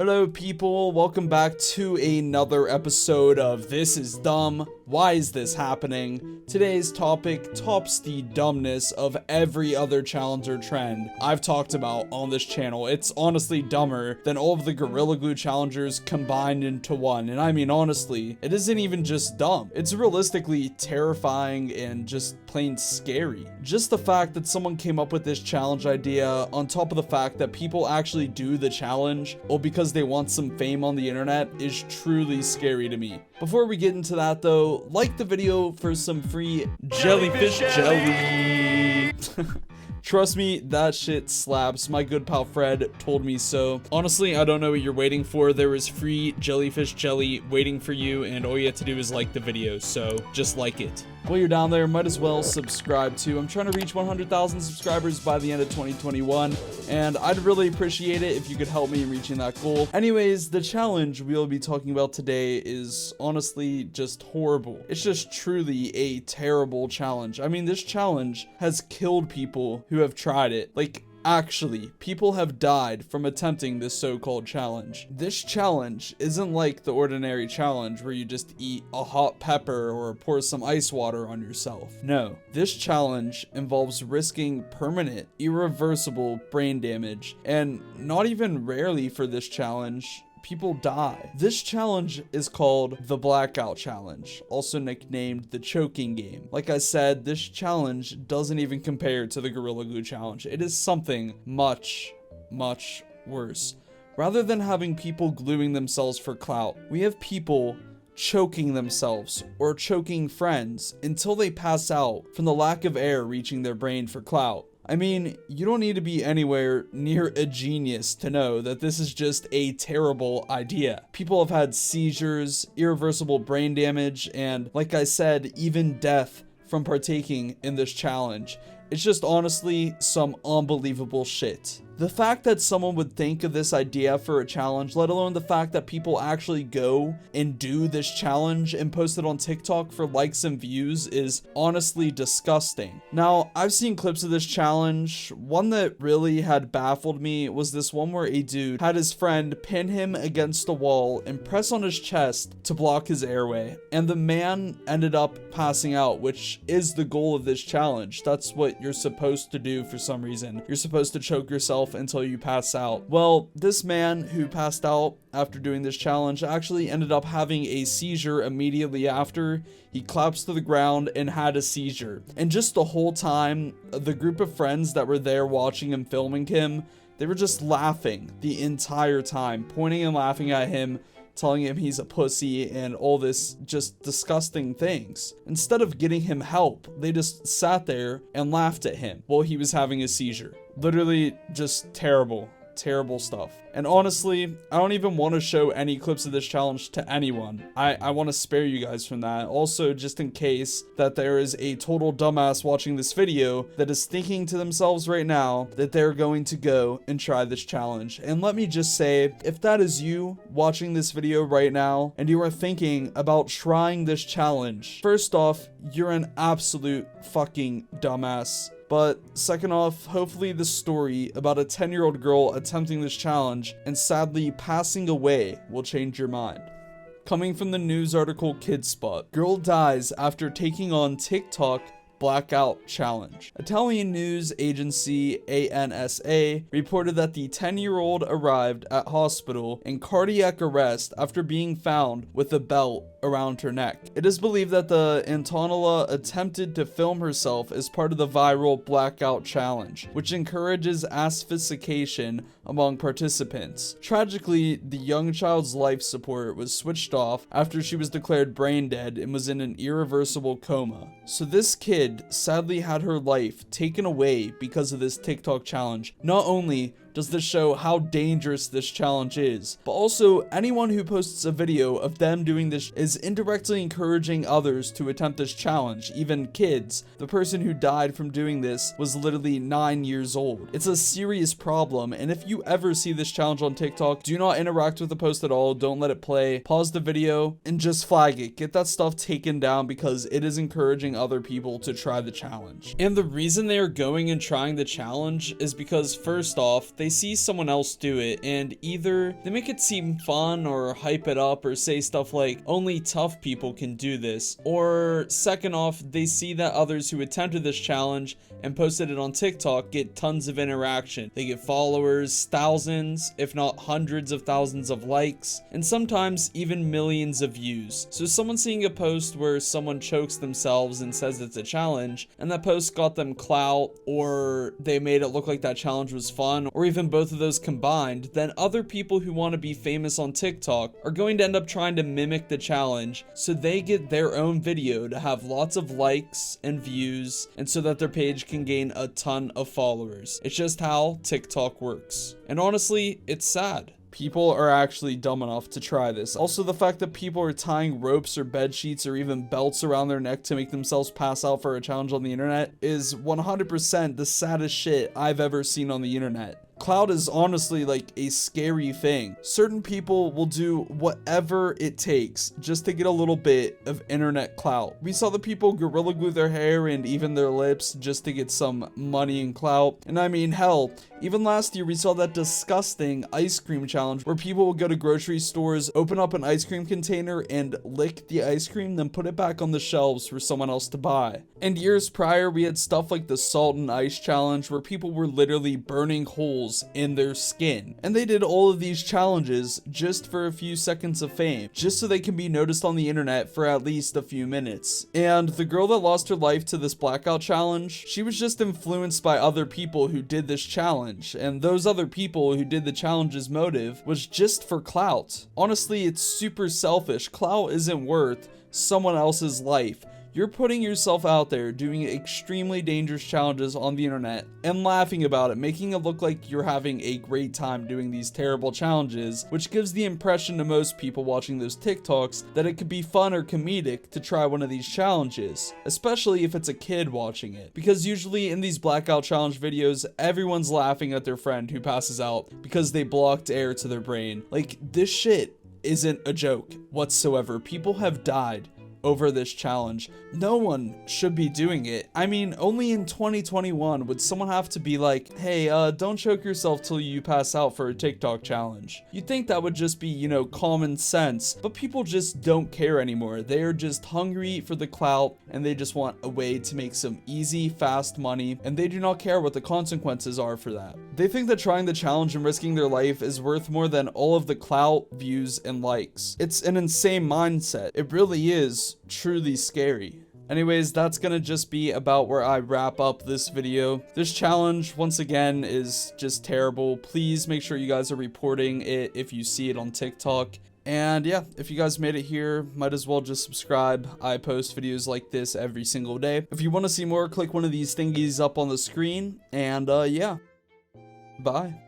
Hello people, welcome back to another episode of This is Dumb, Why is this happening? Today's topic tops the dumbness of every other challenge or trend I've talked about on this channel. It's honestly dumber than all of the Gorilla Glue challengers combined into one, and I mean honestly, it isn't even just dumb. It's realistically terrifying and just plain scary. Just the fact that someone came up with this challenge idea on top of the fact that people actually do the challenge, or because they want some fame on the internet, is truly scary to me. Before we get into that though, like the video for some free jellyfish jelly. Trust me, that shit slaps. My good pal Fred told me so. Honestly, I don't know what you're waiting for. There is free jellyfish jelly waiting for you, and all you have to do is like the video, so just like it. While you're down there, might as well subscribe too. I'm trying to reach 100,000 subscribers by the end of 2021, and I'd really appreciate it if you could help me in reaching that goal. Anyways, the challenge we'll be talking about today is honestly just horrible. It's just truly a terrible challenge. I mean, this challenge has killed people who have tried it. Like, actually, people have died from attempting this so-called challenge. This challenge isn't like the ordinary challenge where you just eat a hot pepper or pour some ice water on yourself. No, this challenge involves risking permanent, irreversible brain damage, and not even rarely for this challenge, people die. This challenge is called the Blackout Challenge, also nicknamed the Choking Game. Like I said, this challenge doesn't even compare to the Gorilla Glue Challenge. It is something much, much worse. Rather than having people gluing themselves for clout, we have people choking themselves or choking friends until they pass out from the lack of air reaching their brain for clout. I mean, you don't need to be anywhere near a genius to know that this is just a terrible idea. People have had seizures, irreversible brain damage, and like I said, even death from partaking in this challenge. It's just honestly some unbelievable shit. The fact that someone would think of this idea for a challenge, let alone the fact that people actually go and do this challenge and post it on TikTok for likes and views, is honestly disgusting. Now, I've seen clips of this challenge. One that really had baffled me was this one where a dude had his friend pin him against the wall and press on his chest to block his airway, and the man ended up passing out, which is the goal of this challenge. That's what you're supposed to do for some reason. You're supposed to choke yourself until you pass out. Well, this man who passed out after doing this challenge actually ended up having a seizure immediately after. He collapsed to the ground and had a seizure. And just the whole time, the group of friends that were there watching him filming him, they were just laughing the entire time, pointing and laughing at him, telling him he's a pussy and all this just disgusting things. Instead of getting him help, they just sat there and laughed at him while he was having a seizure. Literally just terrible stuff. And honestly, I don't even want to show any clips of this challenge to anyone. I want to spare you guys from that. Also, just in case that there is a total dumbass watching this video that is thinking to themselves right now that they're going to go and try this challenge. And let me just say, if that is you watching this video right now and you are thinking about trying this challenge, first off, you're an absolute fucking dumbass. But second off, hopefully this story about a 10-year-old girl attempting this challenge and sadly passing away will change your mind. Coming from the news article Kidspot, girl dies after taking on TikTok Blackout Challenge. Italian news agency ANSA reported that the 10-year-old arrived at hospital in cardiac arrest after being found with a belt around her neck. It is believed that the Antonella attempted to film herself as part of the viral Blackout Challenge, which encourages asphyxiation among participants. Tragically, the young child's life support was switched off after she was declared brain dead and was in an irreversible coma. So this kid sadly had her life taken away because of this TikTok challenge. Not only does this show how dangerous this challenge is, but also anyone who posts a video of them doing this is indirectly encouraging others to attempt this challenge, even kids. The person who died from doing this was literally 9 years old. It's a serious problem, and if you ever see this challenge on TikTok, do not interact with the post at all. Don't let it play. Pause the video and just flag it. Get that stuff taken down because it is encouraging other people to try the challenge. And the reason they are going and trying the challenge is because, first off, they see someone else do it, and either they make it seem fun or hype it up or say stuff like, only tough people can do this, or second off, they see that others who attempted this challenge and posted it on TikTok get tons of interaction. They get followers, thousands, if not hundreds of thousands of likes, and sometimes even millions of views. So someone seeing a post where someone chokes themselves and says it's a challenge, and that post got them clout, or they made it look like that challenge was fun, or even both of those combined, then other people who want to be famous on TikTok are going to end up trying to mimic the challenge so they get their own video to have lots of likes and views, and so that their page can gain a ton of followers. It's just how TikTok works. And honestly, it's sad. People are actually dumb enough to try this. Also, the fact that people are tying ropes or bed sheets or even belts around their neck to make themselves pass out for a challenge on the internet is 100% the saddest shit I've ever seen on the internet. Clout is honestly like a scary thing. Certain people will do whatever it takes just to get a little bit of internet clout. We saw the people gorilla glue their hair and even their lips just to get some money and clout. And I mean, hell, even last year we saw that disgusting ice cream challenge where people would go to grocery stores, open up an ice cream container and lick the ice cream, then put it back on the shelves for someone else to buy. And years prior, we had stuff like the salt and ice challenge where people were literally burning holes in their skin. And they did all of these challenges just for a few seconds of fame, just so they can be noticed on the internet for at least a few minutes. And the girl that lost her life to this blackout challenge, she was just influenced by other people who did this challenge, and those other people who did the challenge's motive was just for clout. Honestly, it's super selfish. Clout isn't worth someone else's life. You're putting yourself out there doing extremely dangerous challenges on the internet and laughing about it, making it look like you're having a great time doing these terrible challenges, which gives the impression to most people watching those TikToks that it could be fun or comedic to try one of these challenges, especially if it's a kid watching it. Because usually in these blackout challenge videos, everyone's laughing at their friend who passes out because they blocked air to their brain. Like, this shit isn't a joke whatsoever. People have died over this challenge. No one should be doing it. I mean, only in 2021 would someone have to be like, hey, don't choke yourself till you pass out for a TikTok challenge. You'd think that would just be, you know, common sense, but people just don't care anymore. They are just hungry for the clout, and they just want a way to make some easy, fast money, and they do not care what the consequences are for that. They think that trying the challenge and risking their life is worth more than all of the clout, views, and likes. It's an insane mindset. It really is truly scary. Anyways, that's gonna just be about where I wrap up this video. This challenge, once again, is just terrible. Please make sure you guys are reporting it if you see it on TikTok. And yeah, if you guys made it here, might as well just subscribe. I post videos like this every single day. If you want to see more, click one of these thingies up on the screen. And yeah, bye.